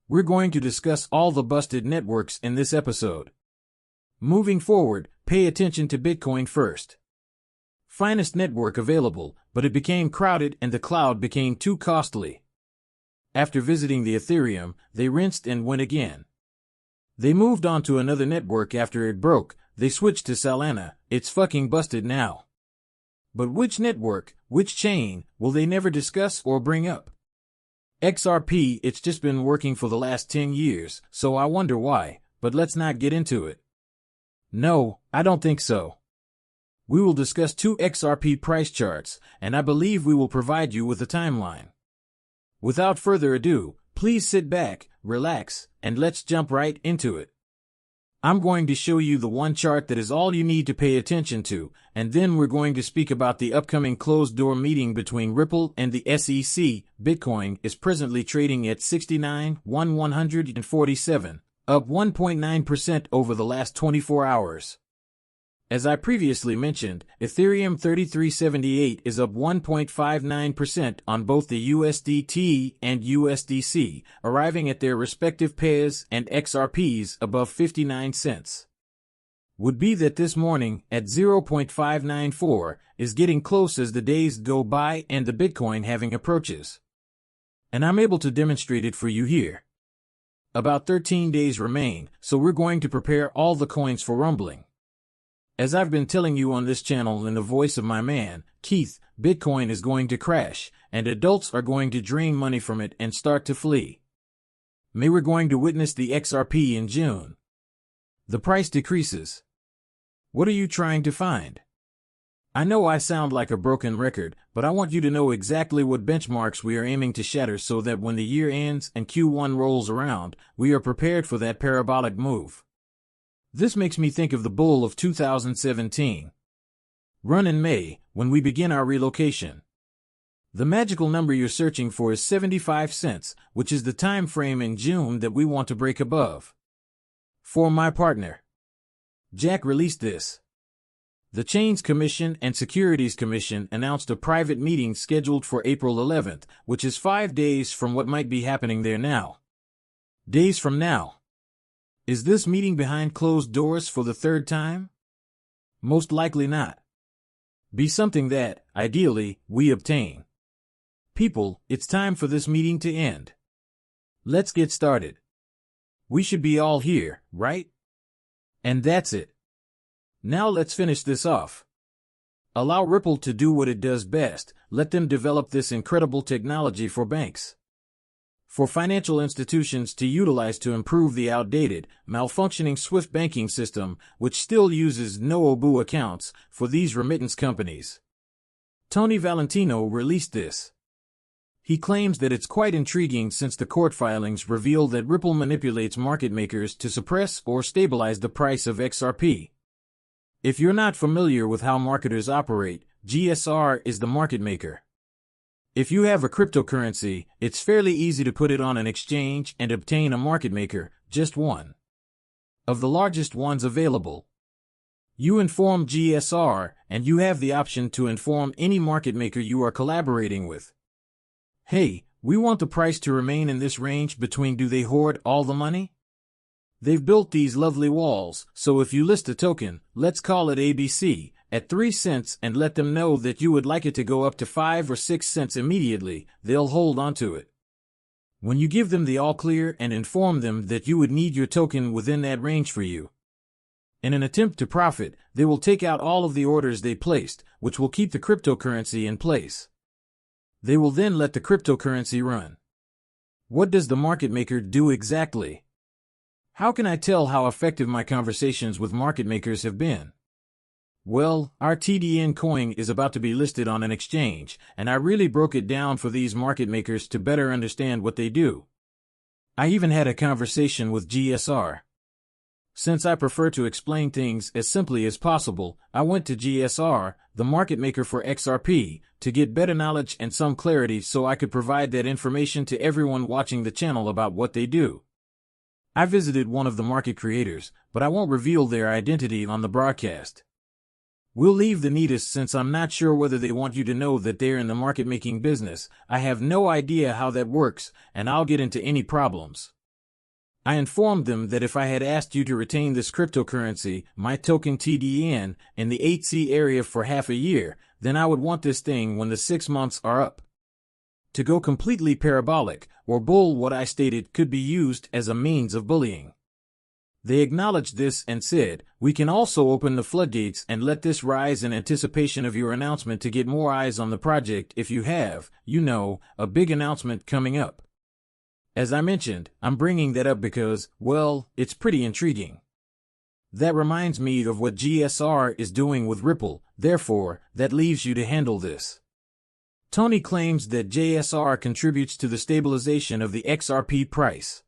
We're going to discuss all the busted networks in this episode. Moving forward, pay attention to Bitcoin first. Finest network available, but it became crowded and the cloud became too costly. After visiting the Ethereum, they rinsed and went again. They moved on to another network after it broke. They switched to Solana. It's fucking busted now. But which network, which chain, will they never discuss or bring up? XRP, it's just been working for the last 10 years, so I wonder why, but let's not get into it. No, I don't think so. We will discuss 2 XRP price charts, and I believe we will provide you with a timeline. Without further ado, please sit back, relax, and let's jump right into it. I'm going to show you the one chart that is all you need to pay attention to, and then we're going to speak about the upcoming closed-door meeting between Ripple and the SEC. Bitcoin is presently trading at 69,147, up 1.9% over the last 24 hours. As I previously mentioned, Ethereum 3378 is up 1.59% on both the USDT and USDC, arriving at their respective pairs and XRPs above 59 cents. Would be that this morning, at 0.594, is getting close as the days go by and the Bitcoin halving approaches. And I'm able to demonstrate it for you here. About 13 days remain, so we're going to prepare all the coins for rumbling. As I've been telling you on this channel in the voice of my man, Keith, Bitcoin is going to crash, and adults are going to drain money from it and start to flee. May we're going to witness the XRP in June. The price decreases. What are you trying to find? I know I sound like a broken record, but I want you to know exactly what benchmarks we are aiming to shatter so that when the year ends and Q1 rolls around, we are prepared for that parabolic move. This makes me think of the bull of 2017. Run in May, when we begin our relocation. The magical number you're searching for is 75 cents, which is the time frame in June that we want to break above. For my partner, Jack released this. The Chains Commission and Securities Commission announced a private meeting scheduled for April 11th, which is 5 days from what might be happening there now. Days from now. Is this meeting behind closed doors for the third time? Most likely not. Be something that, ideally, we obtain. People, it's time for this meeting to end. Let's get started. We should be all here, right? And that's it. Now let's finish this off. Allow Ripple to do what it does best. Let them develop this incredible technology for banks. For financial institutions to utilize to improve the outdated, malfunctioning SWIFT banking system, which still uses no-obu accounts for these remittance companies. Tony Valentino released this. He claims that it's quite intriguing since the court filings reveal that Ripple manipulates market makers to suppress or stabilize the price of XRP. If you're not familiar with how marketers operate, GSR is the market maker. If you have a cryptocurrency, it's fairly easy to put it on an exchange and obtain a market maker, just one of the largest ones available. You inform GSR, and you have the option to inform any market maker you are collaborating with. Hey, we want the price to remain in this range between. Do they hoard all the money? They've built these lovely walls, so if you list a token, let's call it ABC, at 3 cents and let them know that you would like it to go up to 5 or 6 cents immediately, they'll hold onto it. When you give them the all clear and inform them that you would need your token within that range for you. In an attempt to profit, they will take out all of the orders they placed, which will keep the cryptocurrency in place. They will then let the cryptocurrency run. What does the market maker do exactly? How can I tell how effective my conversations with market makers have been? Well, our TDN coin is about to be listed on an exchange, and I really broke it down for these market makers to better understand what they do. I even had a conversation with GSR. Since I prefer to explain things as simply as possible, I went to GSR, the market maker for XRP, to get better knowledge and some clarity so I could provide that information to everyone watching the channel about what they do. I visited one of the market creators, but I won't reveal their identity on the broadcast. We'll leave the neatest since I'm not sure whether they want you to know that they're in the market-making business. I have no idea how that works, and I'll get into any problems. I informed them that if I had asked you to retain this cryptocurrency, my token TDN, in the 8C area for half a year, then I would want this thing when the 6 months are up. To go completely parabolic, or bull, what I stated could be used as a means of bullying. They acknowledged this and said, we can also open the floodgates and let this rise in anticipation of your announcement to get more eyes on the project if you have, a big announcement coming up. As I mentioned, I'm bringing that up because, well, it's pretty intriguing. That reminds me of what GSR is doing with Ripple, therefore, that leaves you to handle this. Tony claims that GSR contributes to the stabilization of the XRP price.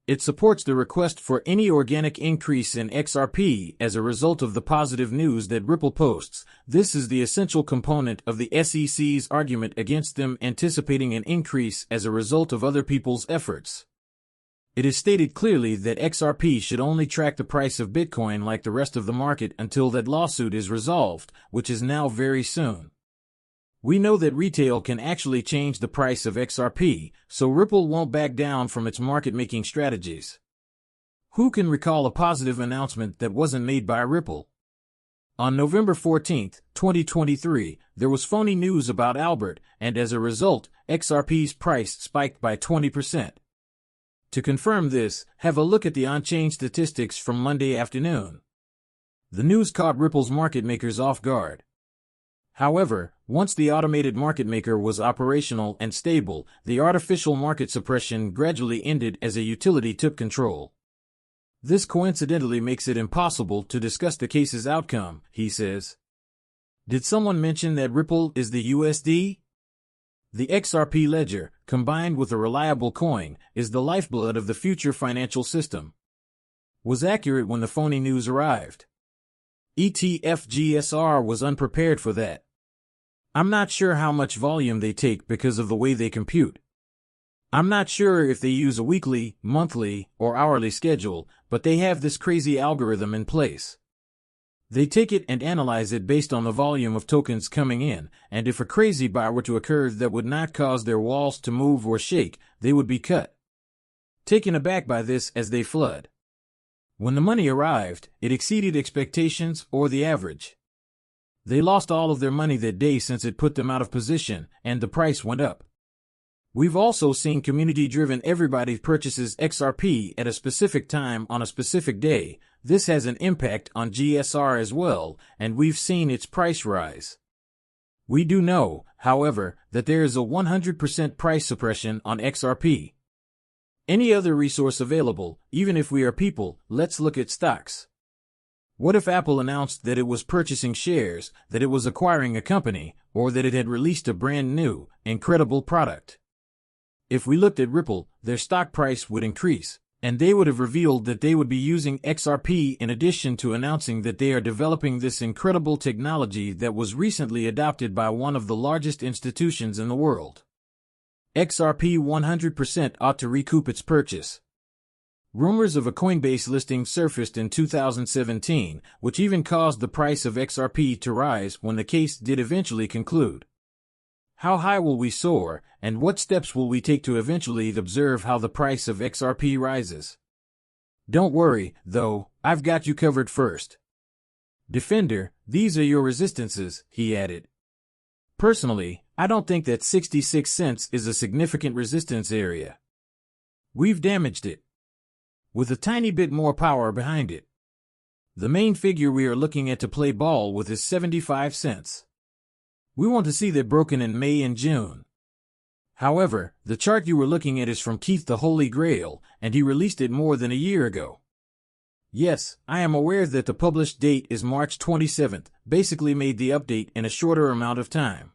It supports the request for any organic increase in XRP as a result of the positive news that Ripple posts. This is the essential component of the SEC's argument against them anticipating an increase as a result of other people's efforts. It is stated clearly that XRP should only track the price of Bitcoin like the rest of the market until that lawsuit is resolved, which is now very soon. We know that retail can actually change the price of XRP, so Ripple won't back down from its market-making strategies. Who can recall a positive announcement that wasn't made by Ripple? On November 14, 2023, there was phony news about Albert, and as a result, XRP's price spiked by 20%. To confirm this, have a look at the on-chain statistics from Monday afternoon. The news caught Ripple's market makers off guard. However, once the automated market maker was operational and stable, the artificial market suppression gradually ended as a utility took control. This coincidentally makes it impossible to discuss the case's outcome, he says. Did someone mention that Ripple is the USD? The XRP ledger, combined with a reliable coin, is the lifeblood of the future financial system. Was accurate when the phony news arrived. ETF GSR was unprepared for that. I'm not sure how much volume they take because of the way they compute. I'm not sure if they use a weekly, monthly, or hourly schedule, but they have this crazy algorithm in place. They take it and analyze it based on the volume of tokens coming in, and if a crazy buy were to occur that would not cause their walls to move or shake, they would be cut. Taken aback by this as they flood. When the money arrived, it exceeded expectations or the average. They lost all of their money that day since it put them out of position, and the price went up. We've also seen community-driven everybody purchases XRP at a specific time on a specific day. This has an impact on GSR as well, and we've seen its price rise. We do know, however, that there is a 100% price suppression on XRP. Any other resource available, even if we are people, let's look at stocks. What if Apple announced that it was purchasing shares, that it was acquiring a company, or that it had released a brand new, incredible product? If we looked at Ripple, their stock price would increase, and they would have revealed that they would be using XRP in addition to announcing that they are developing this incredible technology that was recently adopted by one of the largest institutions in the world. XRP 100% ought to recoup its purchase. Rumors of a Coinbase listing surfaced in 2017, which even caused the price of XRP to rise when the case did eventually conclude. How high will we soar, and what steps will we take to eventually observe how the price of XRP rises? Don't worry, though, I've got you covered first. Defender, these are your resistances, he added. Personally, I don't think that 66 cents is a significant resistance area. We've damaged it. With a tiny bit more power behind it. The main figure we are looking at to play ball with is 75 cents. We want to see that broken in May and June. However, the chart you were looking at is from Keith the Holy Grail, and he released it more than a year ago. Yes, I am aware that the published date is March 27th, basically made the update in a shorter amount of time.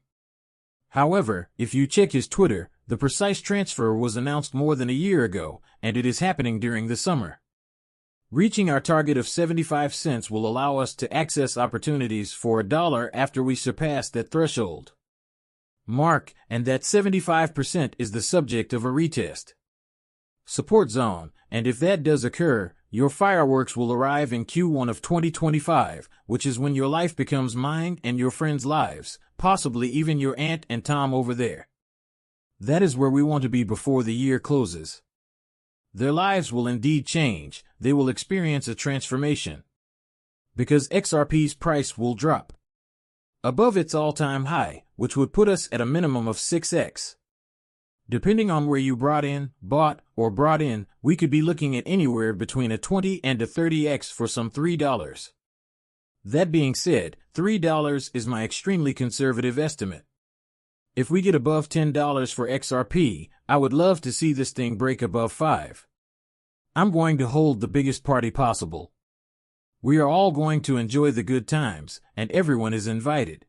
However, if you check his Twitter, the precise transfer was announced more than a year ago, and it is happening during the summer. Reaching our target of 75 cents will allow us to access opportunities for $1 after we surpass that threshold. Mark, and that 75% is the subject of a retest. Support zone, and if that does occur, your fireworks will arrive in Q1 of 2025, which is when your life becomes mine and your friends' lives, possibly even your aunt and Tom over there. That is where we want to be before the year closes. Their lives will indeed change. They will experience a transformation. Because XRP's price will drop above its all-time high, which would put us at a minimum of 6x. Depending on where you bought in, we could be looking at anywhere between a 20 and a 30x for some $3. That being said, $3 is my extremely conservative estimate. If we get above $10 for XRP, I would love to see this thing break above 5. I'm going to hold the biggest party possible. We are all going to enjoy the good times, and everyone is invited.